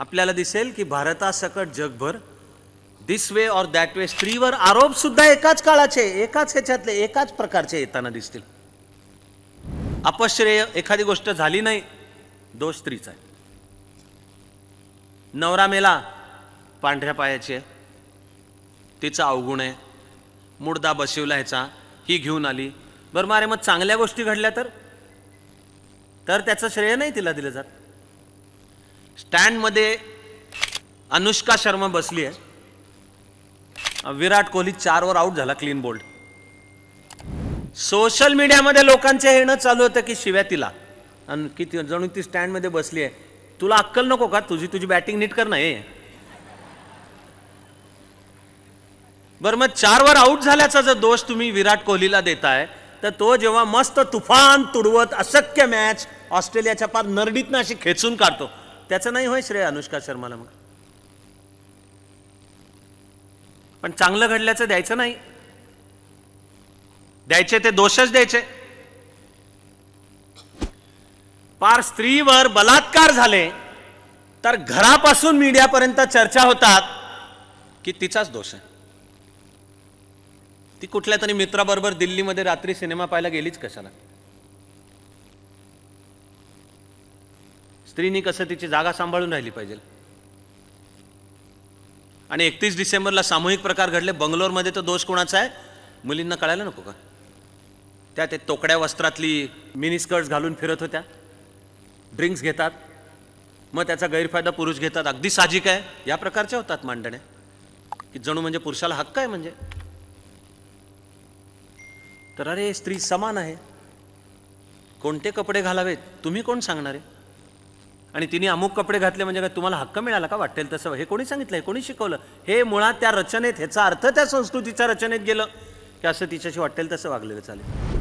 आपल्याला दिसेल की भारतासकट जगभर दिस वे और दॅट वे स्त्रीवर आरोप सुद्धा एकाच काळाचे, एकाच ह्याच्यातले, एकाच प्रकारचे येताना दिसतील. अपश्रेय एखादी गोष्ट झाली नाही, दोष स्त्रीचा आहे. नवरा मेला, पांढऱ्या पायाची आहे, तिचा अवगुण आहे, मुर्दा बसवला ह्याचा, ही घेऊन आली. बरं मारे मग चांगल्या गोष्टी घडल्या तर त्याचं श्रेय नाही तिला दिलं जात. स्टँडमध्ये अनुष्का शर्मा बसली आहे, विराट कोहली 4 वर आउट झाला, क्लीन बोल्ड. सोशल मीडियामध्ये लोकांचे हेणं चालू होतं की शिव्या तिला, आणि किती जणू ती स्टँडमध्ये बसली आहे. तुला अक्कल नको का? तुझी बॅटिंग नीट कर ना. हे बरं मग 4 वर आउट झाल्याचा जर दोष तुम्ही विराट कोहलीला देताय, तर तो जेव्हा मस्त तुफान तुडवत अशक्य मॅच ऑस्ट्रेलियाच्या पार नरडीतनं अशी खेचून काढतो, त्याचं नाही होय श्रेय अनुष्का शर्माला. मग पण चांगलं घडल्याचं द्यायचं नाही, द्यायचे ते दोषच द्यायचे. पार स्त्रीवर बलात्कार झाले तर घरापासून मीडियापर्यंत चर्चा होतात की तिचाच दोष आहे. ती कुठल्या तरी मित्राबरोबर दिल्लीमध्ये रात्री सिनेमा पाहायला गेलीच कशाला? स्त्रीनी कसं तिची जागा सांभाळून राहिली पाहिजे. आणि 31 डिसेंबरला सामूहिक प्रकार घडले बंगलोरमध्ये, तो दोष कोणाचा आहे? मुलींना कळायला नको का? त्या ते तोकड्या वस्त्रातली मिनी स्कर्ट्स घालून फिरत होत्या, ड्रिंक्स घेतात, मग त्याचा गैरफायदा पुरुष घेतात. अगदी साहजिक आहे. या प्रकारच्या होतात मांडण्या की जणू म्हणजे पुरुषाला हक्क आहे म्हणजे. तर अरे स्त्री समान आहे, कोणते कपडे घालावेत तुम्ही कोण सांगणार आहे? आणि तिने अमुक कपडे घातले म्हणजे काय तुम्हाला हक्क मिळाला का? वाटेल तसं. हे कोणी सांगितलं? हे कोणी शिकवलं? हे मुळात त्या रचनेत, ह्याचा अर्थ त्या संस्कृतीच्या रचनेत गेलं की असं तिच्याशी वाटेल तसं वागलेलं चालेल.